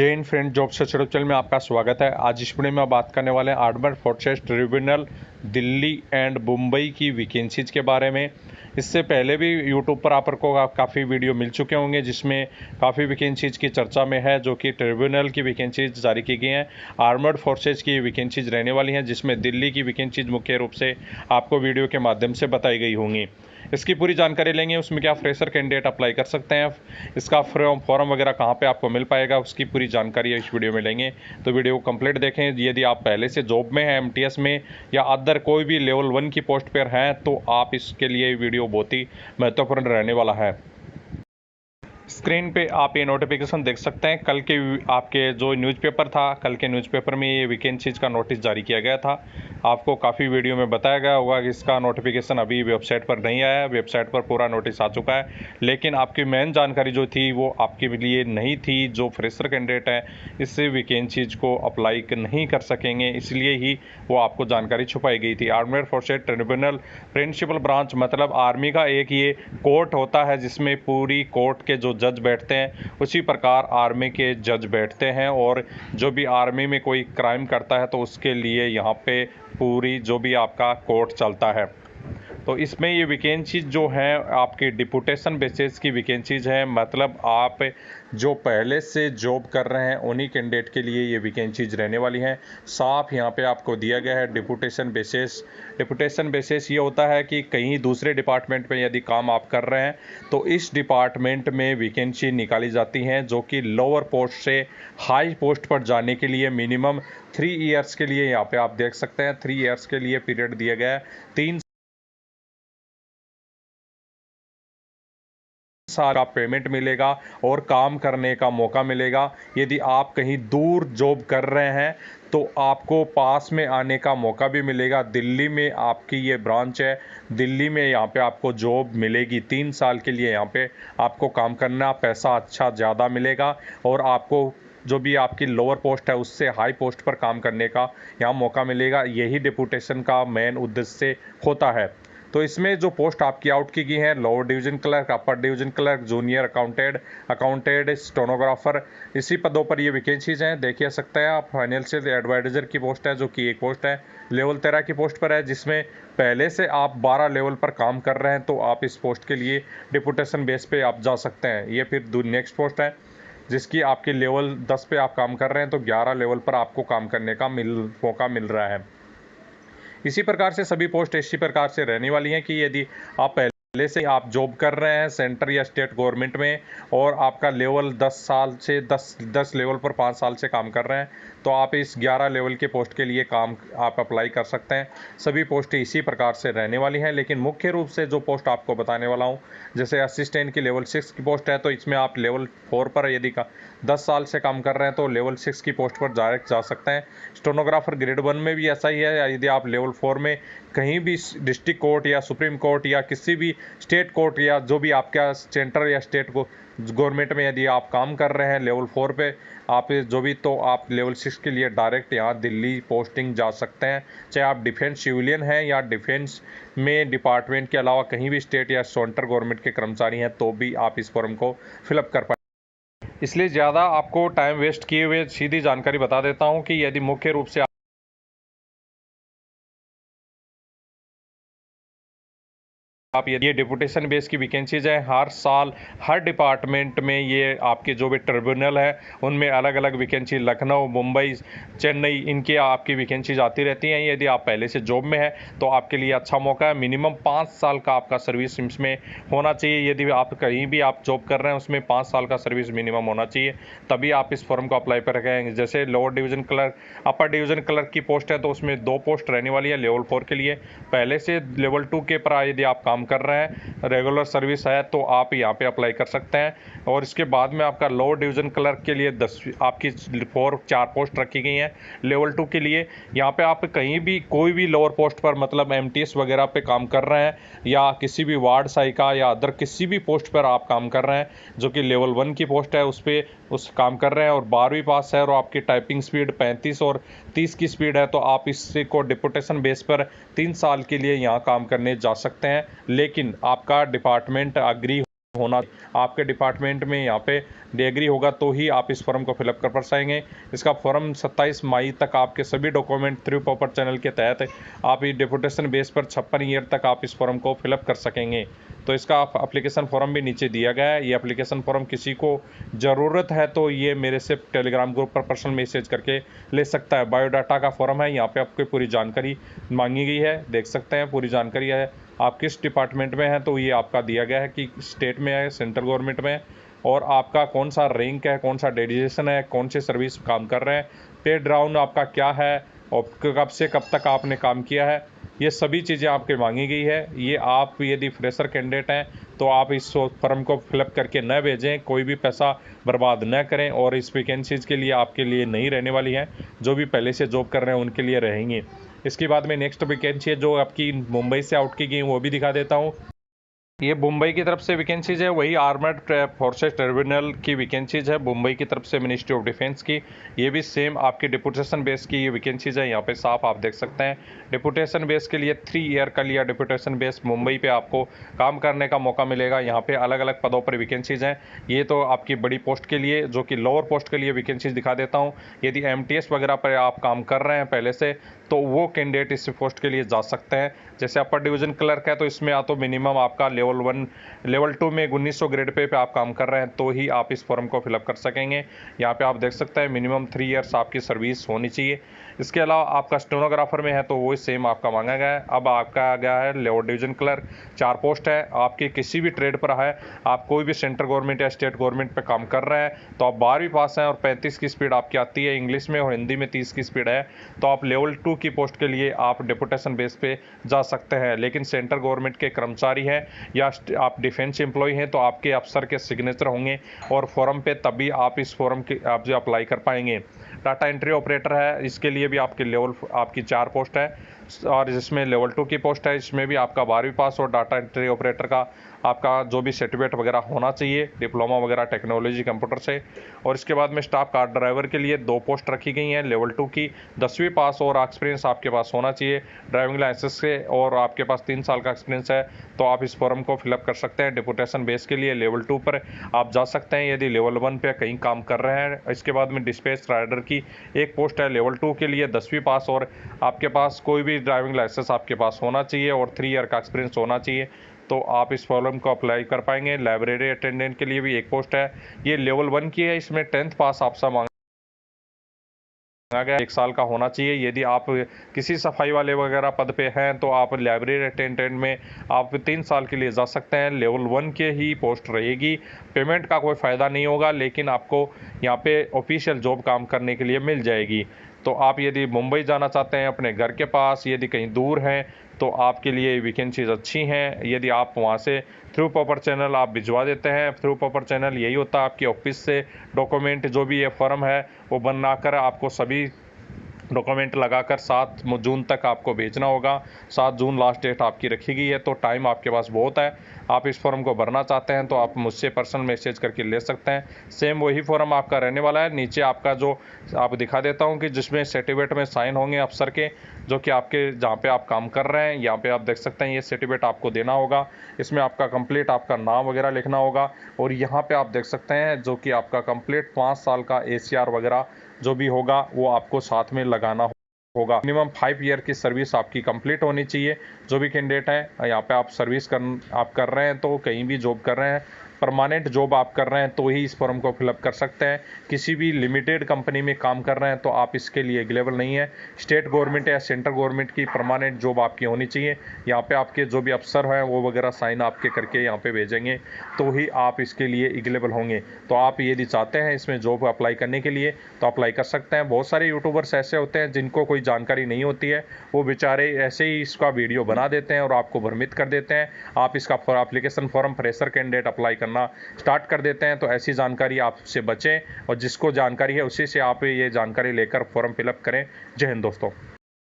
जय Hind friend, job search YouTube channel में आपका स्वागत है। आज इस वीडियो में बात करने वाले हैं armed forces tribunal Delhi and Mumbai की वैकेंसीज के बारे में। इससे पहले भी यूट्यूब पर आपको काफ़ी वीडियो मिल चुके होंगे जिसमें काफ़ी वैकेंसीज की चर्चा में है, जो कि ट्रिब्यूनल की वैकेंसीज जारी की गई हैं। आर्मड फोर्सेस की वैकेंसीज रहने वाली हैं, जिसमें दिल्ली की वैकेंसीज मुख्य रूप से आपको वीडियो के माध्यम से बताई गई होंगी। इसकी पूरी जानकारी लेंगे, उसमें क्या फ्रेशर कैंडिडेट अप्लाई कर सकते हैं, इसका फॉर्म वगैरह कहाँ पे आपको मिल पाएगा, उसकी पूरी जानकारी इस वीडियो में लेंगे। तो वीडियो को कंप्लीट देखें। यदि आप पहले से जॉब में हैं, एमटीएस में या अदर कोई भी लेवल 1 की पोस्ट पर हैं, तो आप इसके लिए वीडियो बहुत ही महत्वपूर्ण रहने वाला है। स्क्रीन पे आप ये नोटिफिकेशन देख सकते हैं। कल के आपके जो न्यूज़पेपर था, कल के न्यूज़पेपर में ये वैकेंसीज का नोटिस जारी किया गया था। आपको काफ़ी वीडियो में बताया गया होगा कि इसका नोटिफिकेशन अभी वेबसाइट पर नहीं आया है। वेबसाइट पर पूरा नोटिस आ चुका है, लेकिन आपकी मेन जानकारी जो थी वो आपके लिए नहीं थी। जो फ्रेशर कैंडिडेट हैं इस वैकेंसीज को अप्लाई नहीं कर सकेंगे, इसलिए ही वो आपको जानकारी छुपाई गई थी। Armed forces tribunal principal branch मतलब आर्मी का एक ये कोर्ट होता है जिसमें पूरी कोर्ट के जो जज बैठते हैं, उसी प्रकार आर्मी के जज बैठते हैं। और जो भी आर्मी में कोई क्राइम करता है तो उसके लिए यहाँ पे पूरी जो भी आपका कोर्ट चलता है। तो इसमें ये वैकेंसीज जो हैं आपकी डिपुटेशन बेसिस की वैकेंसीज हैं, मतलब आप जो पहले से जॉब कर रहे हैं उन्हीं कैंडिडेट के लिए ये वैकेंसीज रहने वाली हैं। साफ यहाँ पे आपको दिया गया है डिपुटेशन बेसिस। डिपुटेशन बेसिस ये होता है कि कहीं दूसरे डिपार्टमेंट में यदि काम आप कर रहे हैं तो इस डिपार्टमेंट में वैकेंसी निकाली जाती हैं, जो कि लोअर पोस्ट से हाई पोस्ट पर जाने के लिए मिनिमम 3 ईयर्स के लिए यहाँ पे आप देख सकते हैं 3 ईयर्स के लिए पीरियड दिया गया है। 3 साल का पेमेंट मिलेगा और काम करने का मौका मिलेगा। यदि आप कहीं दूर जॉब कर रहे हैं तो आपको पास में आने का मौका भी मिलेगा। दिल्ली में आपकी ये ब्रांच है, दिल्ली में यहाँ पे आपको जॉब मिलेगी। 3 साल के लिए यहाँ पे आपको काम करना, पैसा अच्छा ज़्यादा मिलेगा और आपको जो भी आपकी लोअर पोस्ट है उससे हाई पोस्ट पर काम करने का यहाँ मौका मिलेगा। यही डिपुटेशन का मेन उद्देश्य होता है। तो इसमें जो पोस्ट आपकी आउट की गई है, lower division clerk, upper division clerk, junior accountant, stenographer, इसी पदों पर ये वैकेंसीज हैं। देखिए सकते हैं आप। फाइनेंशियल एडवाइजर की पोस्ट है, जो कि एक पोस्ट है लेवल 13 की पोस्ट पर है, जिसमें पहले से आप 12 लेवल पर काम कर रहे हैं तो आप इस पोस्ट के लिए डिपुटेशन बेस पे आप जा सकते हैं। ये फिर नेक्स्ट पोस्ट है जिसकी आपके लेवल 10 पे आप काम कर रहे हैं तो 11 लेवल पर आपको काम करने का मौका मिल रहा है। इसी प्रकार से सभी पोस्ट इसी प्रकार से रहने वाली हैं कि यदि आप पहले से आप जॉब कर रहे हैं सेंटर या स्टेट गवर्नमेंट में और आपका लेवल 10 साल से 10 लेवल पर 5 साल से काम कर रहे हैं तो आप इस 11 लेवल के पोस्ट के लिए काम आप अप्लाई कर सकते हैं। सभी पोस्टें इसी प्रकार से रहने वाली हैं, लेकिन मुख्य रूप से जो पोस्ट आपको बताने वाला हूं, जैसे असिस्टेंट की लेवल 6 की पोस्ट है तो इसमें आप लेवल 4 पर यदि 10 साल से काम कर रहे हैं तो लेवल 6 की पोस्ट पर डायरेक्ट जा सकते हैं। स्टेनोग्राफर ग्रेड 1 में भी ऐसा ही है। यदि आप लेवल 4 में कहीं भी डिस्ट्रिक्ट कोर्ट या सुप्रीम कोर्ट या किसी भी स्टेट कोर्ट या जो भी आपका सेंटर या स्टेट को गवर्नमेंट में यदि आप काम कर रहे हैं लेवल 4 पे आप जो भी, तो आप लेवल 6 के लिए डायरेक्ट यहाँ दिल्ली पोस्टिंग जा सकते हैं। चाहे आप डिफेंस सिविलियन हैं या डिफेंस में डिपार्टमेंट के अलावा कहीं भी स्टेट या सेंटर गवर्नमेंट के कर्मचारी हैं तो भी आप इस फॉर्म को फिलअप कर पाए। इसलिए ज़्यादा आपको टाइम वेस्ट किए हुए सीधी जानकारी बता देता हूँ कि यदि मुख्य रूप से आप यदि ये डिपुटेशन बेस की वैकेंसीज हैं, हर साल हर डिपार्टमेंट में ये आपके जो भी ट्रिब्यूनल है उनमें अलग अलग वैकेंसी, लखनऊ, मुंबई, चेन्नई, इनके आपकी वैकेंसीज आती रहती हैं। यदि आप पहले से जॉब में है तो आपके लिए अच्छा मौका है। मिनिमम 5 साल का आपका सर्विस इसमें होना चाहिए। यदि आप कहीं भी आप जॉब कर रहे हैं उसमें 5 साल का सर्विस मिनिमम होना चाहिए, तभी आप इस फॉर्म को अप्लाई पर रखेंगे। जैसे lower division clerk, upper division clerk की पोस्ट है तो उसमें 2 पोस्ट रहने वाली है लेवल 4 के लिए। पहले से लेवल 2 के पर यदि आप काम कर रहे हैं, रेगुलर सर्विस है, तो आप यहाँ पे अप्लाई कर सकते हैं। और इसके बाद में आपका लोअर डिवीजन क्लर्क के लिए 10 आपकी 4 पोस्ट रखी गई हैं लेवल 2 के लिए। यहाँ पे आप कहीं भी कोई भी लोअर पोस्ट पर मतलब एमटीएस वगैरह पे काम कर रहे हैं या किसी भी वार्ड सहायिका या अदर किसी भी पोस्ट पर आप काम कर रहे हैं जो कि लेवल 1 की पोस्ट है, उस काम कर रहे हैं और 12वीं पास है और आपकी टाइपिंग स्पीड 35 और 30 की स्पीड है, तो आप इसको डिपुटेशन बेस पर 3 साल के लिए यहाँ काम करने जा सकते हैं। लेकिन आपका डिपार्टमेंट अग्री होना आपके डिपार्टमेंट में यहाँ पे डिग्री होगा तो ही आप इस फॉर्म को फिलअप कर पाएंगे। इसका फॉर्म 27 मई तक आपके सभी डॉक्यूमेंट थ्रू प्रॉपर चैनल के तहत आप ये डिपुटेशन बेस पर 56 ईयर तक आप इस फॉर्म को फिलअप कर सकेंगे। तो इसका एप्लीकेशन फॉर्म भी नीचे दिया गया है। ये एप्लीकेशन फॉर्म किसी को ज़रूरत है तो ये मेरे से टेलीग्राम ग्रुप पर पर्सनल मैसेज करके ले सकता है। बायोडाटा का फॉर्म है, यहाँ पे आपकी पूरी जानकारी मांगी गई है, देख सकते हैं पूरी जानकारी है। आप किस डिपार्टमेंट में हैं तो ये आपका दिया गया है कि स्टेट में है, सेंट्रल गवर्नमेंट में, और आपका कौन सा रैंक है, कौन सा डेडिकेशन है, कौन से सर्विस काम कर रहे हैं, पे राउंड आपका क्या है और कब से कब तक आपने काम किया है, ये सभी चीज़ें आपके मांगी गई है। ये आप यदि फ्रेशर कैंडिडेट हैं तो आप इस फॉर्म को फिलअप करके न भेजें, कोई भी पैसा बर्बाद न करें। और इस वैकेंसीज़ के लिए आपके लिए नहीं रहने वाली हैं, जो भी पहले से जॉब कर रहे हैं उनके लिए रहेंगी। इसके बाद में नेक्स्ट वैकेंसी है जो आपकी मुंबई से आउट की गई, वो भी दिखा देता हूँ। ये मुंबई की तरफ से वैकेंसीज है, वही आर्मर्ड फोर्सेस ट्रिब्यूनल की वैकेंसीज है मुंबई की तरफ से, मिनिस्ट्री ऑफ डिफेंस की। ये भी सेम आपकी डिपुटेशन बेस की ये वैकेंसीज है, यहाँ पे साफ आप देख सकते हैं। डिपुटेशन बेस के लिए 3 ईयर का लिया डिपुटेशन बेस मुंबई पे आपको काम करने का मौका मिलेगा। यहाँ पे अलग अलग पदों पर वैकेंसीज हैं। ये तो आपकी बड़ी पोस्ट के लिए, जो कि लोअर पोस्ट के लिए वैकेंसीज दिखा देता हूँ। यदि MTS वगैरह पर आप काम कर रहे हैं पहले से तो वो कैंडिडेट इस पोस्ट के लिए जा सकते हैं। जैसे अपर डिवीजन क्लर्क है तो इसमें या तो मिनिमम आपका लेवल 1 लेवल 2 में 1900 ग्रेड पे आप काम कर रहे हैं तो ही आप इस फॉर्म को फिलअप कर सकेंगे। यहाँ पे आप देख सकते हैं मिनिमम 3 ईयर्स आपकी सर्विस होनी चाहिए। इसके अलावा आपका स्टेनोग्राफर में है तो वो सेम आपका मांगा गया है। अब आपका आ गया है लेवल डिवीजन क्लर्क, 4 पोस्ट है। आपकी किसी भी ट्रेड पर है, आप कोई भी सेंट्रल गवर्नमेंट या स्टेट गवर्नमेंट पे काम कर रहे हैं तो आप 12वीं पास हैं और 35 की स्पीड आपकी आती है इंग्लिश में और हिंदी में 30 की स्पीड है तो आप लेवल 2 की पोस्ट के लिए आप डिपुटेशन बेस पे जा सकते हैं। लेकिन सेंट्रल गवर्नमेंट के कर्मचारी हैं या आप डिफेंस एम्प्लॉय हैं तो आपके अफसर के सिग्नेचर होंगे और फॉर्म पे तभी आप इस फॉर्म की आप जो अप्लाई कर पाएंगे। डाटा एंट्री ऑपरेटर है, इसके लिए भी आपकी लेवल आपकी 4 पोस्ट है और जिसमें लेवल 2 की पोस्ट है, इसमें भी आपका 12वीं पास और डाटा एंट्री ऑपरेटर का आपका जो भी सर्टिफिकेट वगैरह होना चाहिए, डिप्लोमा वगैरह टेक्नोलॉजी कंप्यूटर से। और इसके बाद में स्टाफ कार ड्राइवर के लिए 2 पोस्ट रखी गई हैं, लेवल 2 की, 10वीं पास और एक्सपीरियंस आपके पास होना चाहिए ड्राइविंग लाइसेंस से और आपके पास 3 साल का एक्सपीरियंस है तो आप इस फॉर्म को फिलअप कर सकते हैं। डिपुटेशन बेस के लिए लेवल 2 पर आप जा सकते हैं यदि लेवल 1 पे कहीं काम कर रहे हैं। इसके बाद में डिस्पैच राइडर की 1 पोस्ट है, लेवल 2 के लिए 10वीं पास और आपके पास कोई भी ड्राइविंग लाइसेंस आपके पास होना चाहिए और 3 ईयर का एक्सपीरियंस होना चाहिए तो आप इस फॉर्म को अप्लाई कर पाएंगे। लाइब्रेरी अटेंडेंट के लिए भी 1 पोस्ट है, ये लेवल 1 की है, इसमें 10th पास आपसे मांगा गया 1 साल का होना चाहिए। यदि आप किसी सफाई वाले वगैरह पद पे हैं तो आप लाइब्रेरी अटेंडेंट में आप 3 साल के लिए जा सकते हैं। लेवल 1 के ही पोस्ट रहेगी, पेमेंट का कोई फ़ायदा नहीं होगा लेकिन आपको यहाँ पे ऑफिशियल जॉब काम करने के लिए मिल जाएगी। तो आप यदि मुंबई जाना चाहते हैं अपने घर के पास, यदि कहीं दूर हैं तो आपके लिए वैकेंसीज अच्छी हैं। यदि आप वहाँ से थ्रू प्रॉपर चैनल आप भिजवा देते हैं, थ्रू प्रॉपर चैनल यही होता है आपकी ऑफिस से डॉक्यूमेंट जो भी ये फॉर्म है वो बनाकर आपको सभी डॉक्यूमेंट लगाकर 7 जून तक आपको भेजना होगा। 7 जून लास्ट डेट आपकी रखी गई है तो टाइम आपके पास बहुत है। आप इस फॉर्म को भरना चाहते हैं तो आप मुझसे पर्सनल मैसेज करके ले सकते हैं। सेम वही फॉर्म आपका रहने वाला है। नीचे आपका जो आप दिखा देता हूं कि जिसमें सर्टिफिकेट में साइन होंगे अफसर के, जो कि आपके जहाँ पे आप काम कर रहे हैं यहाँ पे आप देख सकते हैं ये सर्टिफिकेट आपको देना होगा। इसमें आपका कंप्लीट आपका नाम वगैरह लिखना होगा और यहाँ पे आप देख सकते हैं जो कि आपका कंप्लीट 5 साल का ACR वगैरह जो भी होगा वो आपको साथ में लगाना होगा। मिनिमम 5 ईयर की सर्विस आपकी कंप्लीट होनी चाहिए। जो भी कैंडिडेट है यहाँ पे आप सर्विस आप कर रहे हैं तो कहीं भी जॉब कर रहे हैं, परमानेंट जॉब आप कर रहे हैं तो ही इस फॉर्म को फिलअप कर सकते हैं। किसी भी लिमिटेड कंपनी में काम कर रहे हैं तो आप इसके लिए एलिजिबल नहीं है। स्टेट गवर्नमेंट या सेंट्रल गवर्नमेंट की परमानेंट जॉब आपकी होनी चाहिए। यहाँ पे आपके जो भी अफसर हैं वो वगैरह साइन आपके करके यहाँ पे भेजेंगे तो ही आप इसके लिए एलिजिबल होंगे। तो आप यदि चाहते हैं इसमें जॉब अप्लाई करने के लिए तो अप्लाई कर सकते हैं। बहुत सारे यूट्यूबर्स ऐसे होते हैं जिनको कोई जानकारी नहीं होती है, वो बेचारे ऐसे ही इसका वीडियो बना देते हैं और आपको भ्रमित कर देते हैं। आप इसका application form fresher candidate apply करना स्टार्ट कर देते हैं तो ऐसी जानकारी आपसे बचें और जिसको जानकारी है उसी से आप ये जानकारी लेकर फॉर्म फिलअप करें। जय हिंद दोस्तों।